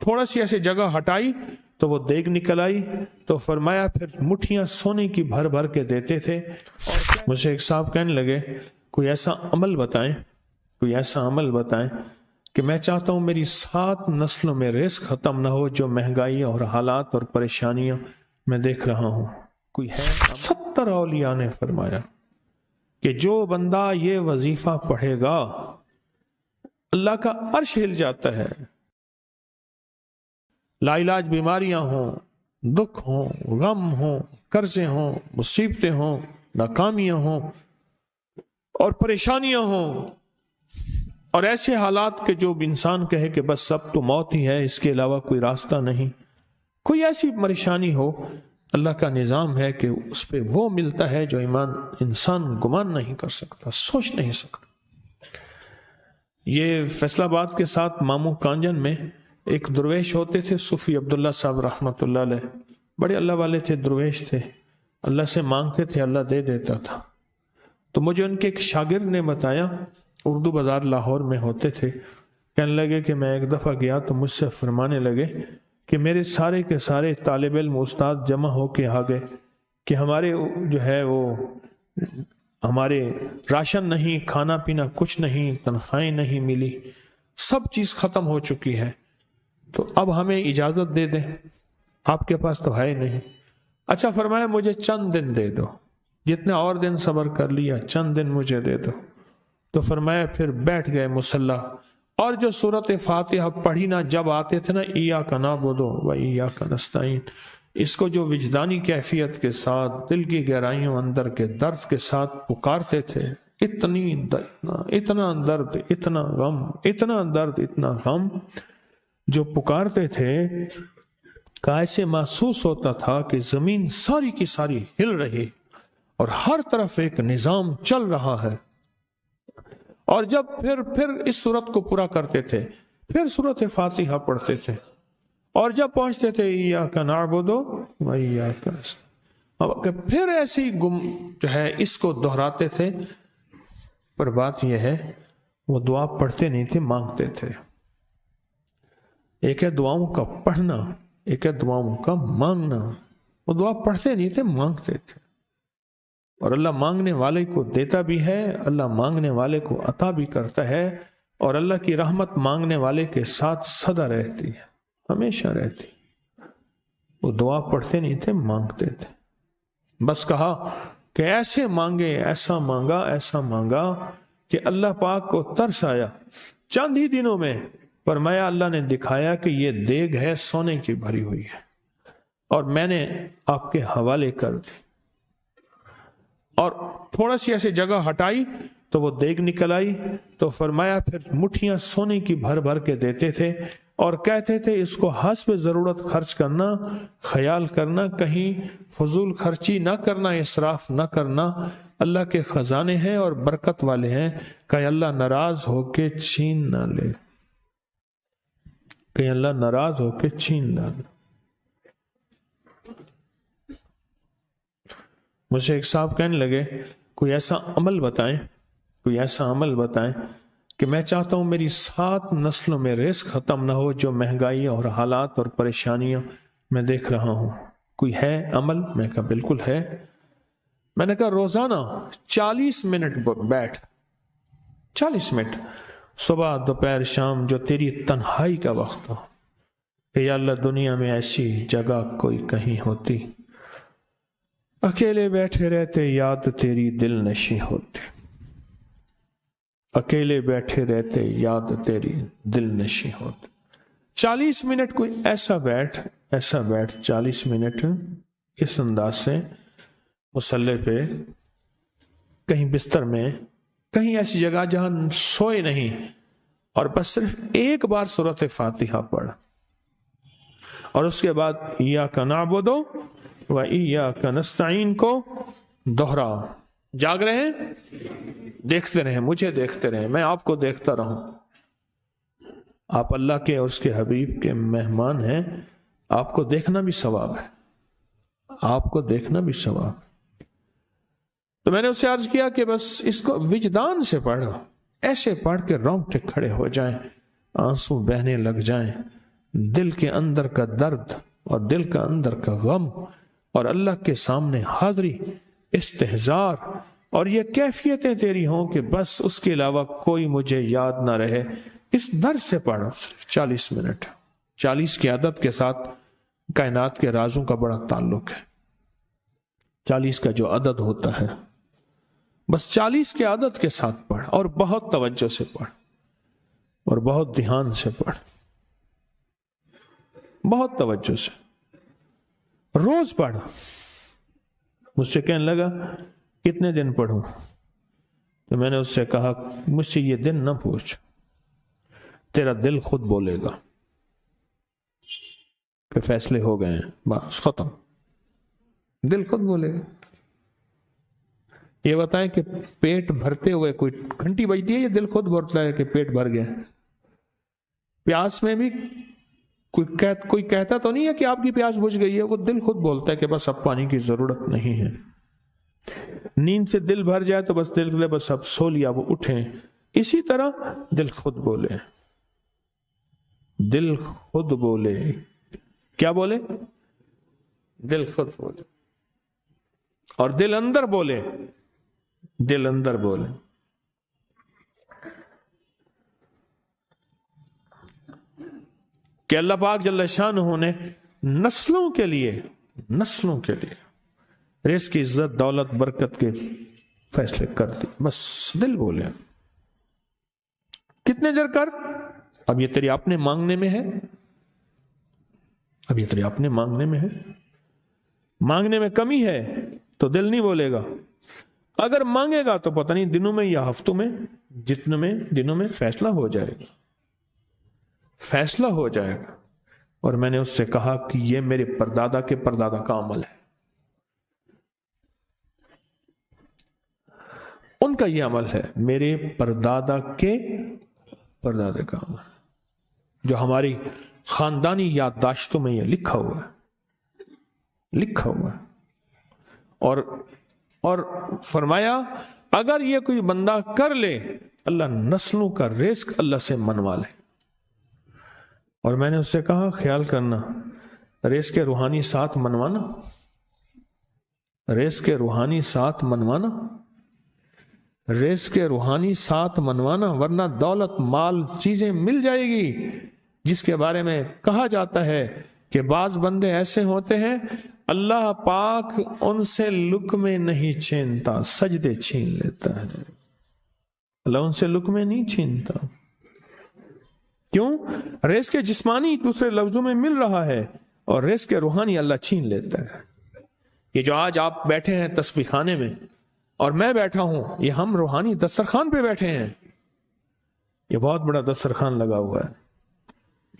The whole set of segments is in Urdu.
تھوڑا سی ایسے جگہ ہٹائی تو وہ دیگ نکل آئی، تو فرمایا پھر مٹھیاں سونے کی بھر بھر کے دیتے تھے۔ اور مجھے ایک صاحب کہنے لگے کوئی ایسا عمل بتائیں، کوئی ایسا عمل بتائیں کہ میں چاہتا ہوں میری 7 نسلوں میں رزق ختم نہ ہو، جو مہنگائی اور حالات اور پریشانیاں میں دیکھ رہا ہوں۔ کوئی ہے؟ 70 اولیاء نے فرمایا کہ جو بندہ یہ وظیفہ پڑھے گا اللہ کا عرش ہل جاتا ہے۔ لا علاج بیماریاں ہوں، دکھ ہوں، غم ہوں، قرضے ہوں، مصیبتیں ہوں، ناکامیاں ہوں اور پریشانیاں ہوں، اور ایسے حالات کہ جو انسان کہے کہ بس سب تو موت ہی ہے، اس کے علاوہ کوئی راستہ نہیں، کوئی ایسی پریشانی ہو، اللہ کا نظام ہے کہ اس پہ وہ ملتا ہے جو انسان گمان نہیں کر سکتا، سوچ نہیں سکتا۔ یہ فیصل آباد کے ساتھ مامو کانجن میں ایک درویش ہوتے تھے، صوفی عبداللہ صاحب رحمۃ اللہ علیہ، بڑے اللہ والے تھے، درویش تھے، اللہ سے مانگتے تھے، اللہ دے دیتا تھا۔ تو مجھے ان کے ایک شاگرد نے بتایا، اردو بازار لاہور میں ہوتے تھے، کہنے لگے کہ میں ایک دفعہ گیا تو مجھ سے فرمانے لگے کہ میرے سارے کے سارے طالب علم استاد جمع ہو کے آ گئے کہ ہمارے جو ہے وہ ہمارے راشن نہیں، کھانا پینا کچھ نہیں، تنخواہیں نہیں ملی، سب چیز ختم ہو چکی ہے، تو اب ہمیں اجازت دے دیں، آپ کے پاس تو ہے نہیں۔ اچھا فرمایا مجھے چند دن دے دو، جتنے اور دن صبر کر لیا، چند دن مجھے دے دو۔ تو فرمایا پھر بیٹھ گئے مصلی، اور جو سورۃ فاتحہ پڑھی نا جب آتے تھے نا، ایاک نعبد و ایاک نستعین، اس کو جو وجدانی کیفیت کے ساتھ دل کی گہرائیوں اندر کے درد کے ساتھ پکارتے تھے، اتنا درد، اتنا غم، اتنا درد، اتنا غم جو پکارتے تھے، کہ ایسے محسوس ہوتا تھا کہ زمین ساری کی ساری ہل رہی اور ہر طرف ایک نظام چل رہا ہے۔ اور جب پھر اس صورت کو پورا کرتے تھے، پھر سورۃ فاتحہ پڑھتے تھے، اور جب پہنچتے تھے ایاک نعبد و ایاک نستعین، پھر ایسے ہی جو ہے اس کو دہراتے تھے۔ پر بات یہ ہے وہ دعا پڑھتے نہیں تھے، مانگتے تھے۔ ایک ہے دعاؤں کا پڑھنا، ایک ہے دعاؤں کا مانگنا۔ وہ دعا پڑھتے نہیں تھے، مانگتے تھے، اور اللہ مانگنے والے کو دیتا بھی ہے، اللہ مانگنے والے کو عطا بھی کرتا ہے، اور اللہ کی رحمت مانگنے والے کے ساتھ سدا رہتی ہے، ہمیشہ رہتی۔ وہ دعا پڑھتے نہیں تھے، مانگتے تھے۔ بس کہا کہ ایسے مانگے، ایسا مانگا، ایسا مانگا کہ اللہ پاک کو ترس آیا۔ چند ہی دنوں میں فرمایا اللہ نے دکھایا کہ یہ دیگ ہے، سونے کی بھری ہوئی ہے، اور میں نے آپ کے حوالے کر دی۔ اور تھوڑا سی ایسے جگہ ہٹائی تو وہ دیگ نکل آئی، تو فرمایا پھر مٹھیاں سونے کی بھر بھر کے دیتے تھے، اور کہتے تھے اس کو حسب ضرورت خرچ کرنا، خیال کرنا، کہیں فضول خرچی نہ کرنا، اسراف نہ کرنا، اللہ کے خزانے ہیں اور برکت والے ہیں، کہ اللہ ناراض ہو کے چھین نہ لے، کہ اللہ ناراض ہو کے چھین نہ لے۔ مجھے ایک صاحب کہنے لگے کوئی ایسا عمل بتائیں، کوئی ایسا عمل بتائیں کہ میں چاہتا ہوں میری 7 نسلوں میں رزق ختم نہ ہو، جو مہنگائی اور حالات اور پریشانیاں میں دیکھ رہا ہوں۔ کوئی ہے عمل؟ میں کہا بالکل ہے۔ میں نے کہا روزانہ 40 منٹ بیٹھ، 40 منٹ صبح دوپہر شام، جو تیری تنہائی کا وقت ہو، کہ یا اللہ دنیا میں ایسی جگہ کوئی کہیں ہوتی، اکیلے بیٹھے رہتے یاد تیری دل نشیں ہوتی، اکیلے بیٹھے رہتے یاد تیری دل نشیں ہوتی۔ 40 منٹ کوئی ایسا بیٹھ 40 منٹ اس انداز سے مصلی پہ، کہیں بستر میں، کہیں ایسی جگہ جہاں سوئے نہیں، اور بس صرف ایک بار سورۃ فاتحہ پڑھ، اور اس کے بعد ایاک نعبد و ایاک نستعین کو دوہرا۔ جاگ رہے ہیں؟ دیکھتے رہیں، مجھے دیکھتے رہیں، میں آپ کو دیکھتا رہوں۔ آپ اللہ کے اور اس کے حبیب کے مہمان ہیں، آپ کو دیکھنا بھی ثواب ہے، آپ کو دیکھنا بھی ثواب۔ تو میں نے اسے عرض کیا کہ بس اس کو وجدان سے پڑھو، ایسے پڑھ کے رونگٹے کھڑے ہو جائیں، آنسو بہنے لگ جائیں، دل کے اندر کا درد اور دل کا اندر کا غم اور اللہ کے سامنے حاضری، استحضار، اور یہ کیفیتیں تیری ہوں کہ بس اس کے علاوہ کوئی مجھے یاد نہ رہے، اس درد سے پڑھو صرف 40 منٹ۔ 40 کی عدد کے ساتھ کائنات کے رازوں کا بڑا تعلق ہے۔ 40 کا جو عدد ہوتا ہے، بس 40 کے عدد کے ساتھ پڑھ، اور بہت توجہ سے پڑھ، اور بہت دھیان سے پڑھ، بہت توجہ سے روز پڑھ۔ مجھ سے کہنے لگا کتنے دن پڑھوں؟ تو میں نے اس سے کہا مجھ سے یہ دن نہ پوچھ، تیرا دل خود بولے گا کہ فیصلے ہو گئے ہیں، بس ختم، دل خود بولے گا۔ یہ بتائیں کہ پیٹ بھرتے ہوئے کوئی گھنٹی بجتی ہے، یہ دل خود بولتا ہے کہ پیٹ بھر گیا۔ پیاس میں بھی کوئی کہتا تو نہیں ہے کہ آپ کی پیاس بجھ گئی ہے، وہ دل خود بولتا ہے کہ بس اب پانی کی ضرورت نہیں ہے۔ نیند سے دل بھر جائے تو بس دل بس اب سو لیا، وہ اٹھیں۔ اسی طرح دل خود بولے، دل خود بولے، کیا بولے؟ دل خود بولے، اور دل اندر بولے، دل اندر بولے۔ کہ اللہ پاک جل شانہ نے نسلوں کے لیے رزق کی عزت، دولت، برکت کے فیصلے کر دی، بس دل بولے۔ کتنے دیر کر؟ اب یہ تیری اپنے مانگنے میں ہے، اب یہ تیری اپنے مانگنے میں ہے۔ مانگنے میں کمی ہے تو دل نہیں بولے گا، اگر مانگے گا تو پتہ نہیں دنوں میں یا ہفتوں میں، جتنے میں دنوں میں فیصلہ ہو جائے گا، فیصلہ ہو جائے گا۔ اور میں نے اس سے کہا کہ یہ میرے پردادا کے پردادا کا عمل ہے، ان کا یہ عمل ہے، میرے پردادا کے پردادا کا عمل، جو ہماری خاندانی یادداشتوں میں یہ لکھا ہوا ہے، لکھا ہوا ہے۔ اور فرمایا اگر یہ کوئی بندہ کر لے، اللہ نسلوں کا رزق اللہ سے منوا لے۔ اور میں نے اس سے کہا خیال کرنا، رزق کے روحانی ساتھ منوانا، رزق کے روحانی ساتھ منوانا، رزق کے روحانی ساتھ منوانا، ورنہ دولت، مال، چیزیں مل جائے گی جس کے بارے میں کہا جاتا ہے کہ بعض بندے ایسے ہوتے ہیں اللہ پاک ان سے لقمے نہیں چھینتا، سجدے چھین لیتا ہے۔ اللہ ان سے لقمے نہیں چھینتا، کیوں؟ رزق جسمانی دوسرے لفظوں میں مل رہا ہے، اور رزق روحانی اللہ چھین لیتا ہے۔ یہ جو آج آپ بیٹھے ہیں تسبیح خانے میں اور میں بیٹھا ہوں، یہ ہم روحانی دسترخوان پہ بیٹھے ہیں۔ یہ بہت بڑا دسترخوان لگا ہوا ہے،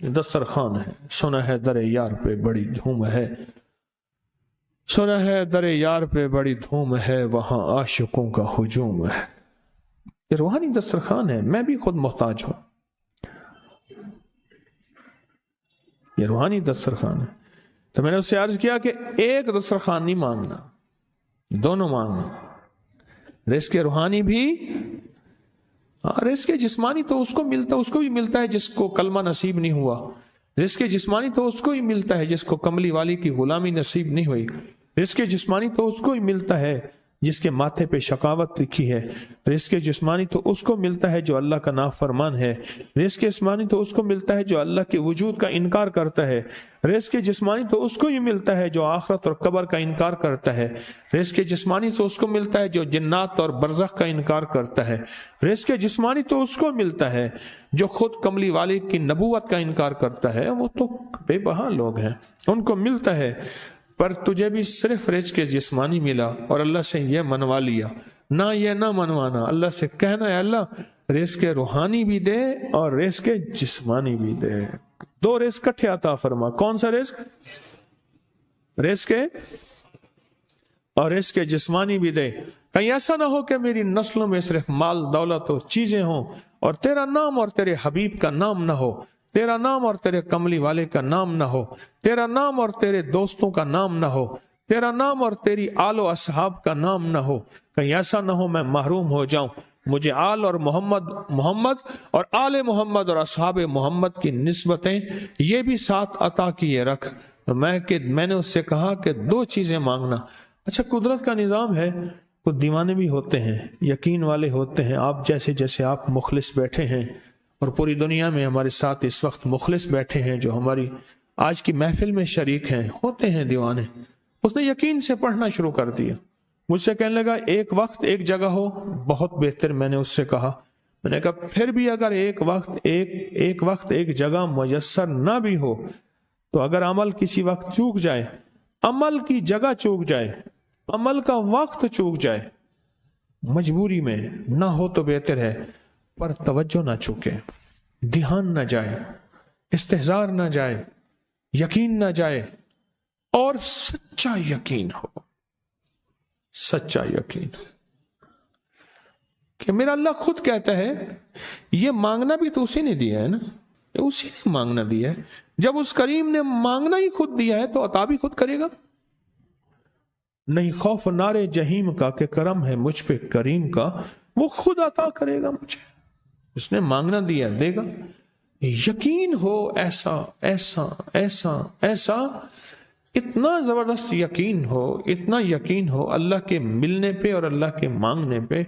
یہ دسترخوان ہے۔ سنا ہے در یار پہ بڑی دھوم ہے، سنا ہے در یار پہ بڑی دھوم ہے، وہاں عاشقوں کا ہجوم ہے۔ یہ روحانی دسترخوان ہے، میں بھی خود محتاج ہوں، یہ روحانی دسترخوان ہے۔ تو میں نے اس سے عرض کیا کہ ایک دسترخوان نہیں مانگنا، دونوں مانگنا، رزق روحانی بھی، رزق جسمانی تو اس کو ملتا، اس کو بھی ملتا ہے جس کو کلمہ نصیب نہیں ہوا، رزق جسمانی تو اس کو ہی ملتا ہے جس کو کملی والی کی غلامی نصیب نہیں ہوئی، رزق جسمانی تو اس کو ہی ملتا ہے جس کے ماتھے پہ شقاوت لکھی ہے، رزق جسمانی تو اس کو ملتا ہے جو اللہ کا نافرمان ہے، رزق جسمانی تو اس کو ملتا ہے جو اللہ کے وجود کا انکار کرتا ہے، رزق جسمانی تو اس کو ہی ملتا ہے جو آخرت اور قبر کا انکار کرتا ہے، رزق جسمانی تو اس کو ملتا ہے جو جنات اور برزخ کا انکار کرتا ہے، رزق جسمانی تو اس کو ملتا ہے جو خود کملی والے کی نبوت کا انکار کرتا ہے، وہ تو بے بہا لوگ ہیں، ان کو ملتا ہے۔ پر تجھے بھی صرف رزق جسمانی ملا اور اللہ سے یہ منوا لیا، نہ یہ نہ منوانا، اللہ سے کہنا ہے اللہ رزق روحانی بھی دے اور رزق جسمانی بھی دے، دو رزق کٹھے عطا فرما۔ کون سا رزق؟ رزق اور رزق جسمانی بھی دے۔ کہیں ایسا نہ ہو کہ میری نسلوں میں صرف مال، دولت اور چیزیں ہوں اور تیرا نام اور تیرے حبیب کا نام نہ ہو، تیرا نام اور تیرے کملی والے کا نام نہ ہو، تیرا نام اور تیرے دوستوں کا نام نہ ہو، تیرا نام اور تیری آل و اصحاب کا نام نہ ہو۔ کہیں ایسا نہ ہو میں محروم ہو جاؤں مجھے آل اور محمد اور آل محمد اور اصحاب محمد کی نسبتیں یہ بھی ساتھ عطا کیے رکھ۔ میں نے اس سے کہا کہ 2 چیزیں مانگنا۔ اچھا، قدرت کا نظام ہے، کچھ دیوانے بھی ہوتے ہیں، یقین والے ہوتے ہیں، آپ جیسے آپ مخلص بیٹھے ہیں، اور پوری دنیا میں ہمارے ساتھ اس وقت مخلص بیٹھے ہیں جو ہماری آج کی محفل میں شریک ہیں، ہوتے ہیں دیوانے۔ اس نے یقین سے پڑھنا شروع کر دیا، مجھ سے کہنے لگا ایک وقت ایک جگہ ہو بہت بہتر۔ میں نے اس سے کہا، میں نے کہا پھر بھی اگر ایک وقت ایک جگہ میسر نہ بھی ہو تو اگر عمل کسی وقت چوک جائے، عمل کی جگہ چوک جائے، عمل کا وقت چوک جائے، مجبوری میں نہ ہو تو بہتر ہے، پر توجہ نہ چوکے، دھیان نہ جائے، استحضار نہ جائے، یقین نہ جائے، اور سچا یقین ہو، سچا یقین کہ میرا اللہ خود کہتا ہے یہ مانگنا بھی تو اسی نے دیا ہے نا، اسی نے مانگنا دیا ہے۔ جب اس کریم نے مانگنا ہی خود دیا ہے تو عطا بھی خود کرے گا۔ نہیں خوف نارے جہیم کا کہ کرم ہے مجھ پہ کریم کا، وہ خود عطا کرے گا مجھے، اس نے مانگنا دیا دے گا۔ یقین ہو ایسا ایسا ایسا ایسا، اتنا زبردست یقین ہو، اتنا یقین ہو اللہ کے ملنے پہ اور اللہ کے مانگنے پہ،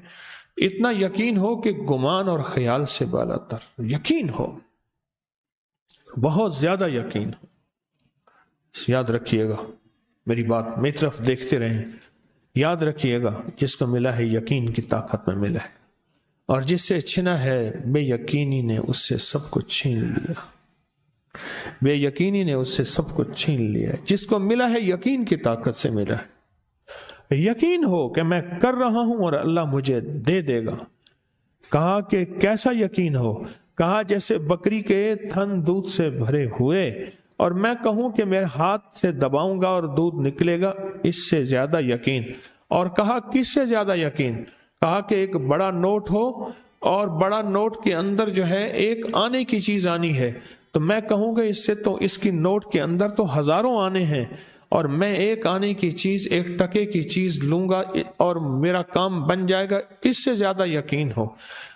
اتنا یقین ہو کہ گمان اور خیال سے بالا تر یقین ہو، بہت زیادہ یقین ہو۔ یاد رکھیے گا میری بات، میری طرف دیکھتے رہیں، یاد رکھیے گا جس کو ملا ہے یقین کی طاقت میں ملا ہے، اور جس سے چھنا ہے بے یقینی نے اس سے سب کچھ چھین لیا، بے یقینی نے اس سے سب کچھ چھین لیا۔ جس کو ملا ہے یقین کی طاقت سے ملا ہے، یقین ہو کہ میں کر رہا ہوں اور اللہ مجھے دے دے گا۔ کہا کہ کیسا یقین ہو؟ کہا جیسے بکری کے تھن دودھ سے بھرے ہوئے اور میں کہوں کہ میرے ہاتھ سے دباؤں گا اور دودھ نکلے گا، اس سے زیادہ یقین۔ اور کہا کس سے زیادہ یقین؟ کہا کہ ایک بڑا نوٹ ہو اور بڑا نوٹ کے اندر جو ہے ایک آنے کی چیز آنی ہے، تو میں کہوں کہ اس سے تو اس کی نوٹ کے اندر تو ہزاروں آنے ہیں، اور میں ایک آنے کی چیز، ایک ٹکے کی چیز لوں گا اور میرا کام بن جائے گا۔ اس سے زیادہ یقین ہو،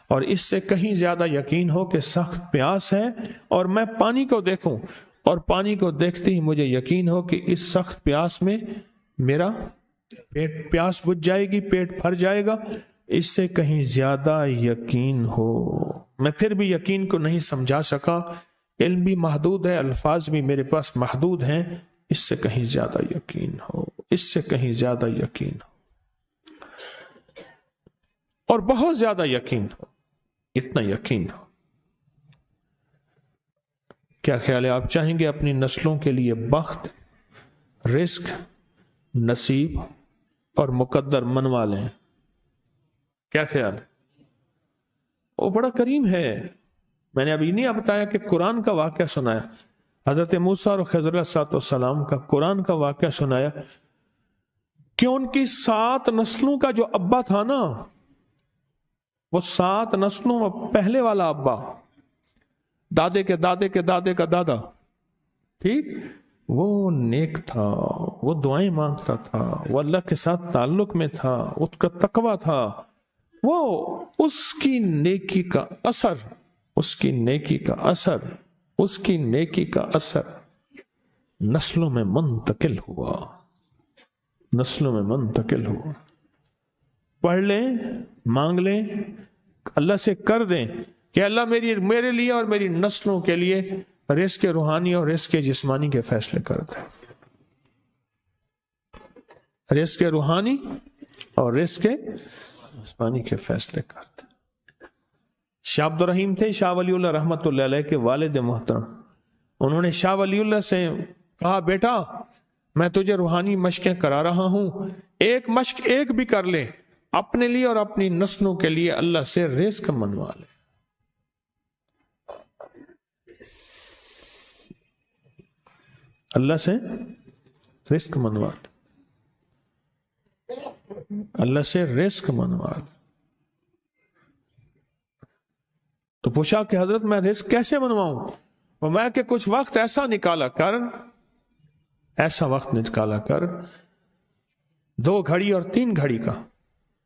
اور اس سے کہیں زیادہ یقین ہو کہ سخت پیاس ہے اور میں پانی کو دیکھوں، اور پانی کو دیکھتے ہی مجھے یقین ہو کہ اس سخت پیاس میں میرا پیاس بجھ جائے گی، پیٹ بھر جائے گا۔ اس سے کہیں زیادہ یقین ہو۔ میں پھر بھی یقین کو نہیں سمجھا سکا، علم بھی محدود ہے، الفاظ بھی میرے پاس محدود ہیں۔ اس سے کہیں زیادہ یقین ہو، اس سے کہیں زیادہ یقین ہو، اور بہت زیادہ یقین ہو، اتنا یقین ہو۔ کیا خیال ہے؟ آپ چاہیں گے اپنی نسلوں کے لیے بخت، رزق، نصیب اور مقدر منوا لیں؟ کیا خیال ہے؟ وہ بڑا کریم ہے۔ میں نے ابھی نہیں بتایا کہ قرآن کا واقعہ سنایا، حضرت موسیٰ اور خضر علیہ السلام کا قرآن کا واقعہ سنایا کہ ان کی 7 نسلوں کا جو ابا تھا نا، وہ 7 نسلوں میں پہلے والا ابا، دادے کے دادے کے دادے کا دادا، ٹھیک، وہ نیک تھا، وہ دعائیں مانگتا تھا، وہ اللہ کے ساتھ تعلق میں تھا، اس کا تقویٰ تھا، وہ اس کی نیکی کا اثر، اس کی نیکی کا اثر، اس کی نیکی کا اثر نسلوں میں منتقل ہوا، نسلوں میں منتقل ہوا۔ پڑھ لیں، مانگ لیں، اللہ سے کر دیں کہ اللہ میرے لیے اور میری نسلوں کے لیے رزق روحانی اور رزق جسمانی کے فیصلے کر دیں، رزق روحانی اور رزق جسمانی کے فیصلے کر دیں۔ شاہ عبد الرحیم تھے شاہ ولی اللہ رحمت اللہ علیہ کے والد محترم، انہوں نے شاہ ولی اللہ سے کہا بیٹا میں تجھے روحانی مشقیں کرا رہا ہوں، ایک مشق ایک بھی کر لے، اپنے لیے اور اپنی نسلوں کے لیے اللہ سے رزق منوا لے۔ اللہ سے رزق منوا لے، اللہ سے رزق منوا لے۔ تو پوچھا کہ حضرت میں رزق کیسے منواؤں؟ وہ میں کہ کچھ وقت ایسا نکالا کر، ایسا وقت نکالا کر 2 گھڑی اور 3 گھڑی کا،